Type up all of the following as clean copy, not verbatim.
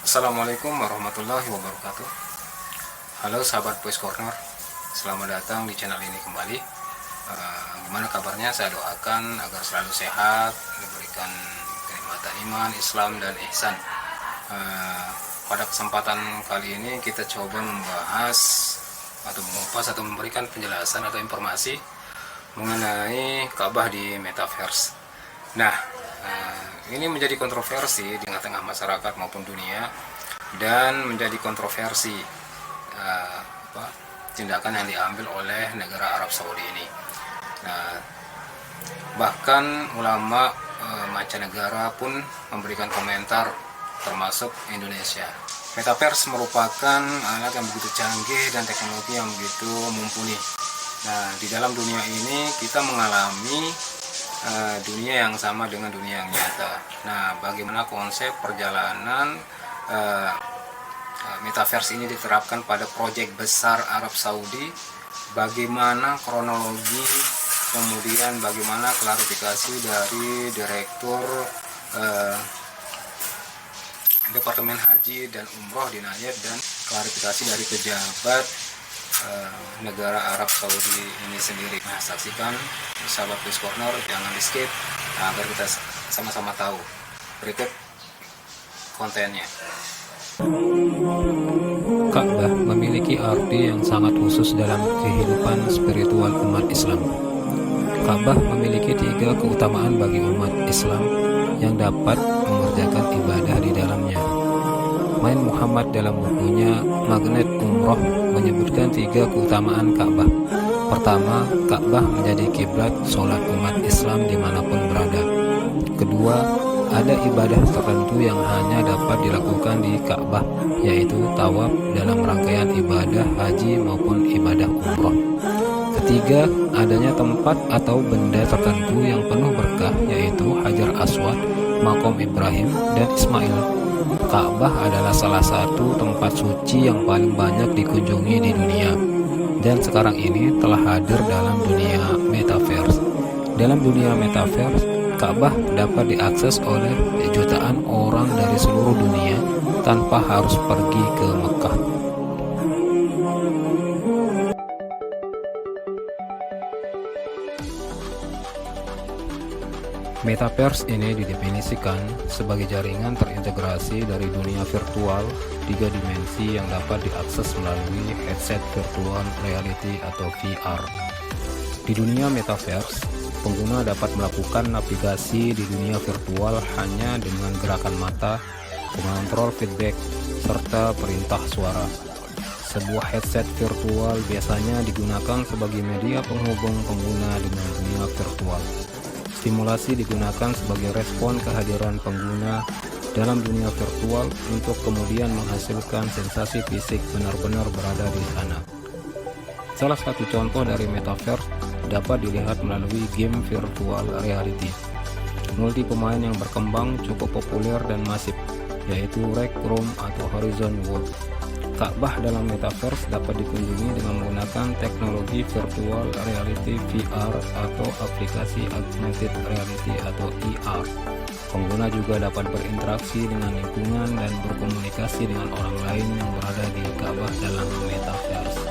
Assalamualaikum warahmatullahi wabarakatuh. Halo sahabat Voice Corner, selamat datang di channel ini kembali. Gimana kabarnya? Saya doakan agar selalu sehat, diberikan kenikmatan iman, Islam, dan ihsan. Pada kesempatan kali ini kita coba membahas atau mengupas atau memberikan penjelasan atau informasi mengenai Ka'bah di Metaverse. Nah, ini menjadi kontroversi di tengah-tengah masyarakat maupun dunia, dan menjadi kontroversi tindakan yang diambil oleh negara Arab Saudi ini. Nah, bahkan ulama mancanegara pun memberikan komentar, termasuk Indonesia. Metaverse merupakan alat yang begitu canggih dan teknologi yang begitu mumpuni. Nah, di dalam dunia ini kita mengalami dunia yang sama dengan dunia yang nyata. Nah, bagaimana konsep perjalanan Metaverse ini diterapkan pada proyek besar Arab Saudi, bagaimana kronologi, kemudian bagaimana klarifikasi dari Direktur Departemen Haji dan Umroh di Nayef, dan klarifikasi dari pejabat negara Arab Saudi ini sendiri. Nah, saksikan sahabat Voice Corner, jangan di skip agar kita sama-sama tahu. Berikut kontennya. Ka'bah memiliki arti yang sangat khusus dalam kehidupan spiritual umat Islam. Ka'bah memiliki 3 keutamaan bagi umat Islam yang dapat mengerjakan ibadah di dalamnya. Main Muhammad dalam bukunya Magnet Umroh menyebutkan 3 keutamaan Ka'bah. Pertama, Ka'bah menjadi kiblat sholat umat Islam dimanapun berada. Kedua, ada ibadah tertentu yang hanya dapat dilakukan di Ka'bah, yaitu tawaf dalam rangkaian ibadah haji maupun ibadah umroh. Ketiga, adanya tempat atau benda tertentu yang penuh berkah, yaitu Hajar Aswad, Makom Ibrahim, dan Ismail. Ka'bah adalah salah satu tempat suci yang paling banyak dikunjungi di dunia, dan sekarang ini telah hadir dalam dunia Metaverse. Dalam dunia Metaverse, Ka'bah dapat diakses oleh jutaan orang dari seluruh dunia tanpa harus pergi ke Mekah. Metaverse ini didefinisikan sebagai jaringan terintegrasi dari dunia virtual 3 dimensi yang dapat diakses melalui headset virtual reality atau VR. Di dunia Metaverse, pengguna dapat melakukan navigasi di dunia virtual hanya dengan gerakan mata, mengontrol feedback, serta perintah suara. Sebuah headset virtual biasanya digunakan sebagai media penghubung pengguna dengan dunia virtual. Simulasi digunakan sebagai respon kehadiran pengguna dalam dunia virtual untuk kemudian menghasilkan sensasi fisik benar-benar berada di sana. Salah satu contoh dari Metaverse dapat dilihat melalui game virtual reality. Multi pemain yang berkembang cukup populer dan masif, yaitu Rec Room atau Horizon World. Ka'bah dalam Metaverse dapat dikunjungi dengan menggunakan teknologi virtual reality VR atau aplikasi augmented reality atau AR. Pengguna juga dapat berinteraksi dengan lingkungan dan berkomunikasi dengan orang lain yang berada di Ka'bah dalam Metaverse.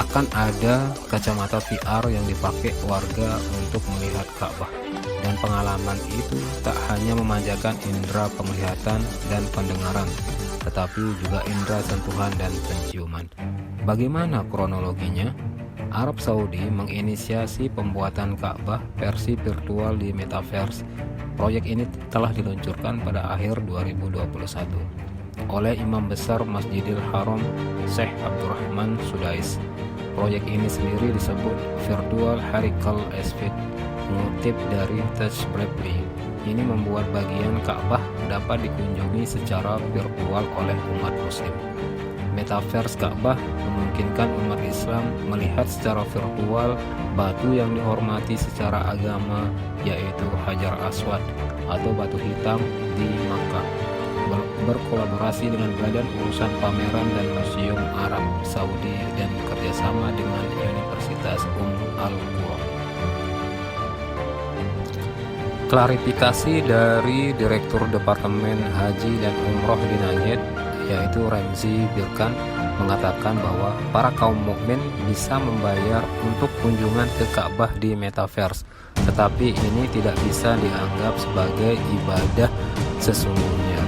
Akan ada kacamata VR yang dipakai warga untuk melihat Ka'bah, dan pengalaman itu tak hanya memanjakan indera penglihatan dan pendengaran, tetapi juga indera sentuhan dan penciuman. Bagaimana kronologinya? Arab Saudi menginisiasi pembuatan Ka'bah versi virtual di Metaverse. Proyek ini telah diluncurkan pada akhir 2021 oleh Imam Besar Masjidil Haram Syekh Abdurrahman Sudais. Proyek ini sendiri disebut Virtual Herical Estate, mengutip dari Touch Briefly. Ini membuat bagian Ka'bah dapat dikunjungi secara virtual oleh umat muslim. Metaverse Ka'bah memungkinkan umat Islam melihat secara virtual batu yang dihormati secara agama, yaitu Hajar Aswad atau batu hitam di Makkah, berkolaborasi dengan Badan Urusan Pameran dan Museum Arab Saudi dan bekerjasama dengan Universitas Al-Qura. Klarifikasi dari Direktur Departemen Haji dan Umroh di Najd, yaitu Ramzi Birkan, mengatakan bahwa para kaum mukmin bisa membayar untuk kunjungan ke Ka'bah di Metaverse, tetapi ini tidak bisa dianggap sebagai ibadah sesungguhnya.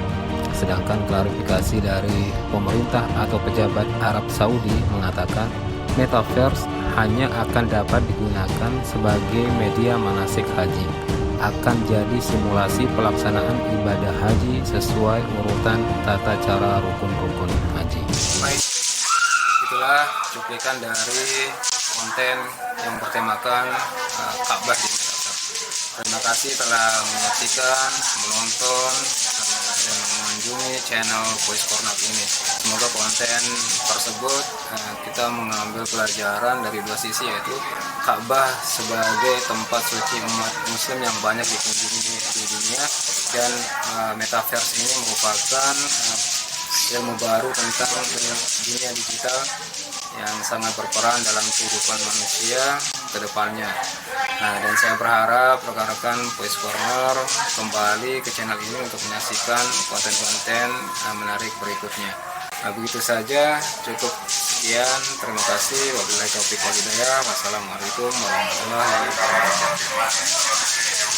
Sedangkan klarifikasi dari pemerintah atau pejabat Arab Saudi mengatakan Metaverse hanya akan dapat digunakan sebagai media manasik haji, akan jadi simulasi pelaksanaan ibadah haji sesuai urutan tata cara rukun-rukun haji. Baik, itulah cuplikan dari konten yang bertemakan Ka'bah di Metaverse. Terima kasih telah menyaksikan, menonton, dan mengunjungi channel Voice Corner ini. Semoga konten tersebut kita mengambil pelajaran dari dua sisi, yaitu Ka'bah sebagai tempat suci umat muslim yang banyak dikunjungi di dunia, dan Metaverse ini merupakan ilmu baru tentang dunia digital yang sangat berperan dalam kehidupan manusia ke depannya. Nah, dan saya berharap rekan-rekan Voice Corner kembali ke channel ini untuk menyaksikan konten-konten menarik berikutnya. Nah, begitu saja, cukup sekian. Terima kasih. Wabillahi taufiq wal hidayah. Wassalamualaikum warahmatullahi wabarakatuh.